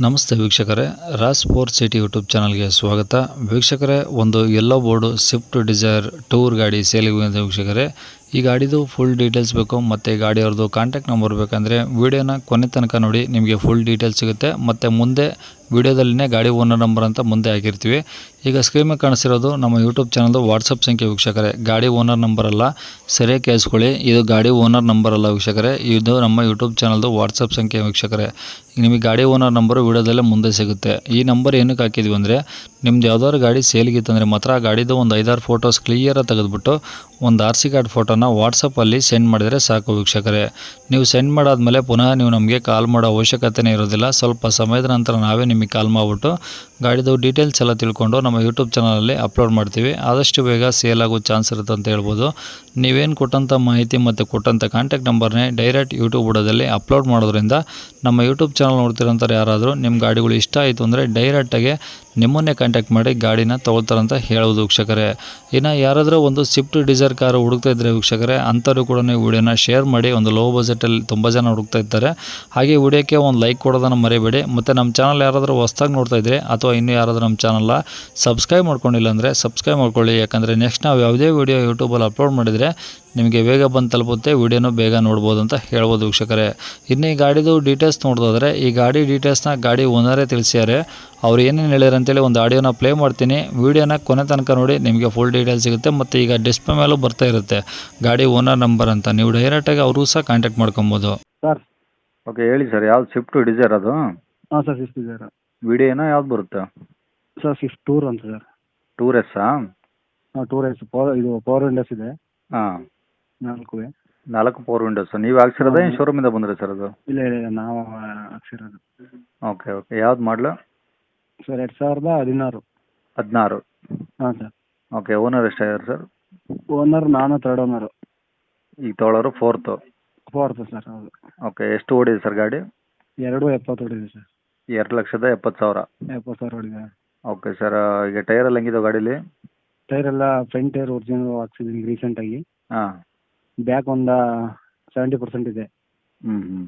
ನಮಸ್ತೆ ವೀಕ್ಷಕರೇ, Raas sports city YouTube ಚಾನಲ್ಗೆ ಸ್ವಾಗತ. ವೀಕ್ಷಕರೇ, ಒಂದು yellow board Swift Dzire tour ಗಾಡಿ ಸೇಲಿಗೆ ಬಂದಿದೆ ವೀಕ್ಷಕರೇ. ಈ ಗಾಡಿದು ಫುಲ್ ಡೀಟೇಲ್ಸ್ ಬೇಕು ಮತ್ತು ಗಾಡಿಯವ್ರದ್ದು ಕಾಂಟ್ಯಾಕ್ಟ್ ನಂಬರ್ ಬೇಕಂದರೆ ವೀಡಿಯೋನ ಕೊನೆ ತನಕ ನೋಡಿ, ನಿಮಗೆ ಫುಲ್ ಡೀಟೇಲ್ಸ್ ಸಿಗುತ್ತೆ. ಮತ್ತು ಮುಂದೆ ವೀಡಿಯೋದಲ್ಲಿನೇ ಗಾಡಿ ಓನರ್ ನಂಬರ್ ಅಂತ ಮುಂದೆ ಹಾಕಿರ್ತೀವಿ. ಈಗ ಸ್ಕ್ರೀನ್ ಮೇಲೆ ಕಾಣಿಸಿರೋದು ನಮ್ಮ ಯೂಟ್ಯೂಬ್ ಚಾನಲ್ದು ವಾಟ್ಸಪ್ ಸಂಖ್ಯೆ ವೀಕ್ಷಕರೇ. ಗಾಡಿ ಓನರ್ ನಂಬರ್ ಅಲ್ಲ, ಸರಿಯಾಗಿ ಕೇಳಿಸ್ಕೊಳ್ಳಿ, ಇದು ಗಾಡಿ ಓನರ್ ನಂಬರ್ ಅಲ್ಲ ವೀಕ್ಷಕರೇ, ಇದು ನಮ್ಮ ಯೂಟ್ಯೂಬ್ ಚಾನಲ್ದು ವಾಟ್ಸಪ್ ಸಂಖ್ಯೆ ವೀಕ್ಷಕರೇ. ನಿಮಗೆ ಗಾಡಿ ಓನರ್ ನಂಬರು ವೀಡಿಯೋದಲ್ಲೇ ಮುಂದೆ ಸಿಗುತ್ತೆ. ಈ ನಂಬರ್ ಏನಕ್ಕೆ ಹಾಕಿದ್ವಿ ಅಂದರೆ, ನಿಮ್ದು ಯಾವ್ದಾದ್ರು ಗಾಡಿ ಸೇಲ್ಗಿತ್ತಂದರೆ ಮಾತ್ರ ಆ ಗಾಡಿದು ಒಂದು 5-6 ಫೋಟೋಸ್ ಕ್ಲಿಯರಾಗಿ ತೆಗೆದುಬಿಟ್ಟು ಒಂದು RC ಕಾರ್ಡ್ ಫೋಟೋನ ವಾಟ್ಸಪ್ಪಲ್ಲಿ ಸೆಂಡ್ ಮಾಡಿದರೆ ಸಾಕು ವೀಕ್ಷಕರೇ. ನೀವು ಸೆಂಡ್ ಮಾಡಾದಮೇಲೆ ಪುನಃ ನೀವು ನಮಗೆ ಕಾಲ್ ಮಾಡೋ ಅವಶ್ಯಕತೆನೇ ಇರೋದಿಲ್ಲ. ಸ್ವಲ್ಪ ಸಮಯದ ನಂತರ ನಾವೇ ನಿಮಗೆ ಕಾಲ್ ಮಾಡಿಬಿಟ್ಟು ಗಾಡಿದು ಡೀಟೇಲ್ಸ್ ಎಲ್ಲ ತಿಳ್ಕೊಂಡು ನಮ್ಮ ಯೂಟ್ಯೂಬ್ ಚಾನಲಲ್ಲಿ ಅಪ್ಲೋಡ್ ಮಾಡ್ತೀವಿ. ಆದಷ್ಟು ಬೇಗ ಸೇಲ್ ಆಗೋ ಚಾನ್ಸ್ ಇರುತ್ತೆ ಅಂತ ಹೇಳ್ಬೋದು. ನೀವೇನು ಕೊಟ್ಟಂಥ ಮಾಹಿತಿ ಮತ್ತು ಕೊಟ್ಟಂಥ ಕಾಂಟ್ಯಾಕ್ಟ್ ನಂಬರ್ನೇ ಡೈರೆಕ್ಟ್ ಯೂಟ್ಯೂಬ್ ಬುಡದಲ್ಲಿ ಅಪ್ಲೋಡ್ ಮಾಡೋದ್ರಿಂದ ನಮ್ಮ ಯೂಟ್ಯೂಬ್ ಚಾನಲ್ ನೋಡ್ತಿರೋಂಥವ್ರು ಯಾರಾದರೂ ನಿಮ್ಮ ಗಾಡಿಗಳು ಇಷ್ಟ ಆಯಿತು ಅಂದರೆ ಡೈರೆಕ್ಟಾಗಿ ನಿಮ್ಮನ್ನೇ ಕಾಂಟ್ಯಾಕ್ಟ್ ಮಾಡಿ ಗಾಡಿನ ತೊಗೊಳ್ತಾರಂತ ಹೇಳೋದು ವೀಕ್ಷಕರೇ. ಇನ್ನು ಯಾರಾದರೂ ಒಂದು ಸ್ವಿಫ್ಟ್ ಡಿಸೈರ್ ಕಾರು ಹುಡುಕ್ತಾ ಇದ್ದರೆ ವೀಕ್ಷಕರೇ, ಅಂಥವ್ರು ಕೂಡ ನೀವು ವಿಡಿಯೋನ ಶೇರ್ ಮಾಡಿ. ಒಂದು ಲೋ ಬಜೆಟಲ್ಲಿ ತುಂಬ ಜನ ಹುಡುಕ್ತಾ ಇದ್ದಾರೆ. ಹಾಗೆ ವಿಡಿಯೋಕ್ಕೆ ಒಂದು ಲೈಕ್ ಕೊಡೋದನ್ನು ಮರಿಬೇಡಿ. ಮತ್ತು ನಮ್ಮ ಚಾನಲ್ ಯಾರಾದರೂ ಹೊಸ್ದಾಗಿ ನೋಡ್ತಾ ಇದ್ದರೆ ಅಥವಾ ಇನ್ನೂ ಯಾರಾದರೂ ನಮ್ಮ ಚಾನಲ್ನ ಸಬ್ಸ್ಕ್ರೈಬ್ ಮಾಡ್ಕೊಂಡಿಲ್ಲ ಅಂದರೆ ಸಬ್ಸ್ಕ್ರೈಬ್ ಮಾಡ್ಕೊಳ್ಳಿ. ಯಾಕಂದರೆ ನೆಕ್ಸ್ಟ್ ನಾವು ಯಾವುದೇ ವಿಡಿಯೋ ಯೂಟ್ಯೂಬಲ್ಲಿ ಅಪ್ಲೋಡ್ ಮಾಡಿದರೆ ನಿಮಗೆ ಬೇಗ ಬಂದು ತಲುಪುತ್ತೆ, ವಿಡಿಯೋನೂ ಬೇಗ ನೋಡ್ಬೋದು ಅಂತ ಹೇಳ್ಬೋದು ವೀಕ್ಷಕರೇ. ಇನ್ನು ಈ ಗಾಡಿದು ಡೀಟೇಲ್ಸ್ ನೋಡೋದಾದರೆ, ಈ ಗಾಡಿ ಡೀಟೇಲ್ಸ್ನ ಗಾಡಿ ಓನರೇ ತಿಳಿಸ್ಯಾರೆ. ಅವ್ರು ಏನೇನು ಹೇಳ್ಯಾರ ಅಂತೇಳಿ ಒಂದು ಆಡಿಯೋನ ಪ್ಲೇ ಮಾಡ್ತೀನಿ. ವೀಡಿಯೋನ ಕೊನೆ ತನಕ ನೋಡಿ, ನಿಮಗೆ ಫುಲ್ ಡೀಟೇಲ್ಸ್ ಸಿಗುತ್ತೆ. ಮತ್ತು ಈಗ ಡಿಸ್ಪ್ಲೇ ಮೇಲೂ ಬರ್ತಾ ಇರುತ್ತೆ ಗಾಡಿ ಓನರ್ ನಂಬರ್ ಅಂತ, ನೀವು ಡೈರೆಕ್ಟಾಗಿ ಅವರು ಸಹ ಕಾಂಟ್ಯಾಕ್ಟ್ ಮಾಡ್ಕೊಬೋದು. ಸರ್. ಓಕೆ, ಹೇಳಿ ಸರ್, ಯಾವ್ದು ಸ್ವಿಫ್ಟ್ ಡಿಸೈರ್ ಅದು? ಹಾಂ ಸರ್, ಸ್ವಿಫ್ಟ್ ಡಿಸೈರ್. ವಿಡಿಯೋನೋ ಯಾವ್ದು ಬರುತ್ತೆ? ಸರ್ ಸ್ವಿಫ್ಟ್ ಟೂರ್ ಅಂತ ಸರ್. ಟೂರ್ ಎಸ್ಸಾ? ಹಾಂ, ಟೂರ್ ಎಸ್. ಇದು ಪವರ್ ವಿಂಡೋಸ್ ಇದೆ ಹಾಂ, 4. 4 ಪವರ್ ವಿಂಡೋಸ್. ನೀವು ಹಾಕ್ಸಿರೋದ ಏನು ಶೋರೂಮಿಂದ ಬಂದರೆ ಸರ್ ಅದು? ಇಲ್ಲ ಇಲ್ಲ, ನಾವು ಹಾಕ್ಸಿರೋದು. ಓಕೆ ಓಕೆ, ಯಾವ್ದು ಮಾಡಲು? ಸರ್ 2016. 16. ಹಾಂ ಸರ್. ಓಕೆ, ಓನರ್ ಎಷ್ಟಾಗಿದ್ದಾರೆ ಸರ್? ಓನರ್ ನಾನು ಥರ್ಡ್ ಓನರು. ಈಗ ತೊಗೊಳೋರು ಫೋರ್ತು. ಫೋರ್ತ್ ಸರ್, ಹೌದು. ಓಕೆ, ಎಷ್ಟು ಓಡಿದೆ ಸರ್ ಗಾಡಿ? 270 ಹೊಡಿದೆ ಸರ್. 2,70,000. 70,000 ಹೊಡಿದೆ. ಓಕೆ ಸರ್, ಈಗ ಟೈರೆಲ್ಲ ಹೆಂಗಿದಾವೆ ಗಾಡೀಲಿ? ಟೈರ್ ಎಲ್ಲ ಫ್ರಂಟ್ ಟೈರ್ ಒರಿಜಿನಲ್ ಹಾಕ್ಸಿದ್ದೀನಿ ರೀಸೆಂಟಾಗಿ. ಹಾಂ. ಬ್ಯಾಕ್ ಒಂದು 70% ಇದೆ. ಹ್ಞೂ ಹ್ಞೂ.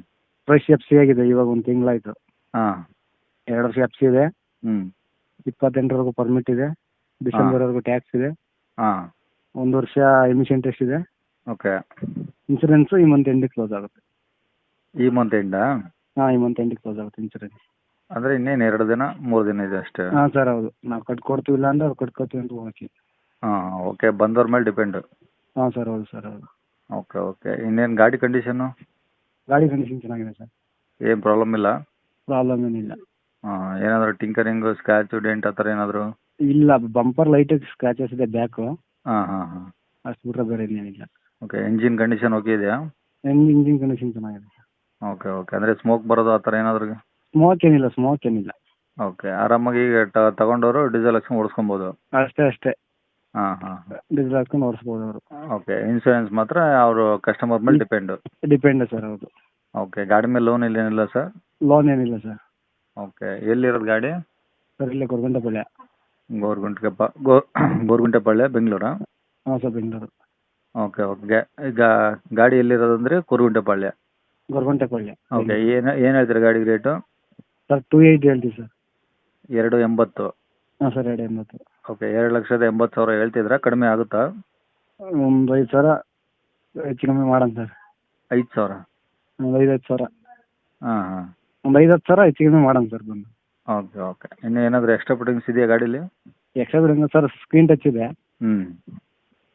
ಫ್ರೆಶ್ FC ಆಗಿದೆ, ಇವಾಗ ಒಂದು ತಿಂಗಳಾಯಿತು. ಹಾಂ. 2 ವರ್ಷ FC ಇದೆ. ಹ್ಞೂ. 28ವರೆಗೂ ಪರ್ಮಿಟ್ ಇದೆ. ಡಿಸೆಂಬರ್ವರೆಗೂ ಟ್ಯಾಕ್ಸ್ ಇದೆ. ಹಾಂ. 1 ವರ್ಷ ಎಮಿಷನ್ ಟೆಸ್ಟ್ ಇದೆ. ಓಕೆ. ಇನ್ಸೂರೆನ್ಸು ಈ ಮಂತ್ ಎಂಡಿಗೆ ಕ್ಲೋಸ್ ಆಗುತ್ತೆ. ಈ ಮಂತ್ ಎಂಡಾ? ಹಾಂ, ಈ ಮಂತ್ ಎಂಡಿಗೆ ಕ್ಲೋಸ್ ಆಗುತ್ತೆ ಇನ್ಸೂರೆನ್ಸ್. ಅಂದರೆ ಇನ್ನೇನು 2 ದಿನ 3 ದಿನ ಇದೆ ಅಷ್ಟೇ? ಹಾಂ ಸರ್, ಹೌದು. ನಾವು ಕಟ್ಕೊಡ್ತೀವಿ, ಇಲ್ಲ ಅಂದ್ರೆ ಅವ್ರು ಕಟ್ಕೊತೀವಿ ಅಂತ ಹೋಗಿ. ಹಾಂ. ಓಕೆ, ಬಂದವ್ರ ಮೇಲೆ ಡಿಪೆಂಡು. ಹಾಂ ಸರ್, ಹೌದು ಸರ್, ಹೌದು. ಓಕೆ ಓಕೆ, ಇನ್ನೇನು ಗಾಡಿ ಕಂಡೀಷನ್ನು? ಗಾಡಿ ಕಂಡೀಷನ್ ಚೆನ್ನಾಗಿದೆ ಸರ್. ಏನು ಪ್ರಾಬ್ಲಮ್ ಇಲ್ಲ? ಪ್ರಾಬ್ಲಮ್ ಏನಿಲ್ಲ. ಹಾಂ. ಏನಾದರೂ ಟಿಂಕರಿಂಗು, ಸ್ಕ್ರ್ಯಾಚು, ಡೆಂಟ್ ಆ ಥರ ಏನಾದರೂ? ಇಲ್ಲ, ಬಂಪರ್ ಲೈಟಾಗಿ ಸ್ಕ್ರಾಚಸ್ ಇದೆ ಬ್ಯಾಕು. ಹಾಂ ಹಾಂ ಹಾಂ. ಅಷ್ಟು ಬಿಟ್ಟರೆ ಬೇರೆ ಏನೇನಿಲ್ಲ. ಓಕೆ, ಎಂಜಿನ್ ಕಂಡೀಷನ್ ಓಕೆ ಇದೆಯಾ? ಇಂಜಿನ್ ಕಂಡೀಷನ್ ಚೆನ್ನಾಗಿದೆ ಸರ್. ಓಕೆ ಓಕೆ, ಅಂದರೆ ಸ್ಮೋಕ್ ಬರೋದು ಆ ಥರ ಏನಾದರೂ? ಸ್ಮೋಕ್ ಏನಿಲ್ಲ. ಓಕೆ, ಆರಾಮಾಗಿ ಈಗ ತಗೊಂಡವರು ಡೀಸೆಲ್ ಹಾಕ್ಸ್ಕೊಂಡು ಓಡಿಸ್ಕೊಬೋದು? ಅಷ್ಟೇ. ಹಾಂ ಹಾಂ ಹಾಂ. ಡೀಸೆಲ್ ಹಾಕ್ಕೊಂಡು ಓಡಿಸ್ಬೋದು ಅವರು. ಓಕೆ, ಇನ್ಸೂರೆನ್ಸ್ ಮಾತ್ರ ಅವರು ಕಸ್ಟಮರ್ ಮೇಲೆ ಡಿಪೆಂಡು? ಡಿಪೆಂಡ್ ಸರ್, ಹೌದು. ಓಕೆ, ಗಾಡಿ ಮೇಲೆ ಲೋನ್ ಇಲ್ಲ ಏನಿಲ್ಲ ಸರ್? ಲೋನ್ ಏನಿಲ್ಲ ಸರ್. ಓಕೆ, ಎಲ್ಲಿರೋದು ಗಾಡಿ? ಸರ್ ಇಲ್ಲೇ ಗೊರಗುಂಟೆಪಾಳ್ಯ. ಗೋರ್ಗುಂಟೆಪಾಳ್ಯ, ಬೆಂಗಳೂರಾ? ಹಾಂ ಸರ್, ಬೆಂಗಳೂರು. ಓಕೆ ಓಕೆ, ಈಗ ಗಾಡಿ ಎಲ್ಲಿರೋದು ಅಂದರೆ ಗೊರಗುಂಟೆಪಾಳ್ಯ? ಗೊರಗುಂಟೆಪಾಳ್ಯ. ಓಕೆ, ಏನು ಹೇಳ್ತೀರಾ ಗಾಡಿಗೆ ರೇಟು? ಸರ್ 280 ಹೇಳ್ತೀವಿ ಸರ್. 280. ಹಾಂ ಸರ್, 280. ಓಕೆ, 2,80,000 ಹೇಳ್ತಿದ್ರಾ? ಕಡಿಮೆ ಆಗುತ್ತಾ? ಒಂದು 5,000 ಹೆಚ್ಚು ಕಮ್ಮಿ ಮಾಡೋಣ ಸರ್. 5,000? ಒಂದು 5,000. ಹಾಂ ಹಾಂ. ಒಂದು 5,000 ಹೆಚ್ಚು ಕಮ್ಮಿ ಮಾಡೋಣ ಸರ್ ಬಂದು. ಓಕೆ ಓಕೆ, ಇನ್ನು ಏನಾದರೂ ಎಕ್ಸ್ಟ್ರಾ ಫಿಟ್ಟಿಂಗ್ಸ್ ಇದೆಯಾ ಗಾಡೀಲಿ? ಎಕ್ಸ್ಟ್ರಾ ಬಿಡಂಗ ಸರ್, ಸ್ಕ್ರೀನ್ ಟಚ್ ಇದೆ. ಹ್ಞೂ.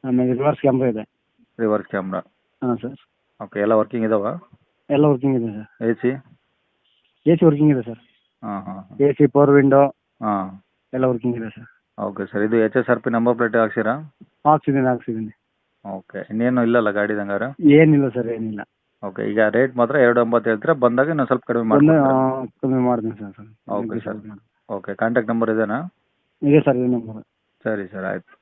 ಆಮೇಲೆ ರಿವರ್ಸ್ ಕ್ಯಾಮ್ರಾ ಇದೆ. Reverse camera? ಹಾಂ ಸರ್. ಓಕೆ, ಎಲ್ಲ ವರ್ಕಿಂಗ್ ಇದಾವಾ? ಎಲ್ಲ ವರ್ಕಿಂಗ್ ಇದೆ ಸರ್. AC ವರ್ಕಿಂಗ್ ಇದೆ ಸರ್. ಹಾಂ ಹಾಂ. AC, ಪವರ್ ವಿಂಡೋ ಹಾಂ. ಎಲ್ಲ ವರ್ಕಿಂಗ್ ಇದೆ ಸರ್. ಓಕೆ ಸರ್, ಇದು HSRP ನಂಬರ್ ಪ್ಲೇಟ್ ಹಾಕ್ಸಿರಾ? ಹಾಕ್ಸಿದ್ದೀನಿ. ಓಕೆ, ಇನ್ನೇನು ಇಲ್ಲಲ್ಲ ಗಾಡಿದು ಹಂಗಾರೆ? ಏನಿಲ್ಲ ಸರ್, ಏನಿಲ್ಲ. ಓಕೆ, ಈಗ ರೇಟ್ ಮಾತ್ರ 280 ಹೇಳ್ತೀರಾ, ಬಂದಾಗ ಇನ್ನೊಂದು ಸ್ವಲ್ಪ ಕಡಿಮೆ ಒಂದು ಮಾಡಿ? ಕಮ್ಮಿ ಮಾಡ್ತೀನಿ sir. Okay sir. Okay, contact number ಇದೇನಾ? ಇದೆ ಸರ್, ಇದೆ ನಂಬರ್. ಸರಿ ಸರ್, ಆಯಿತು.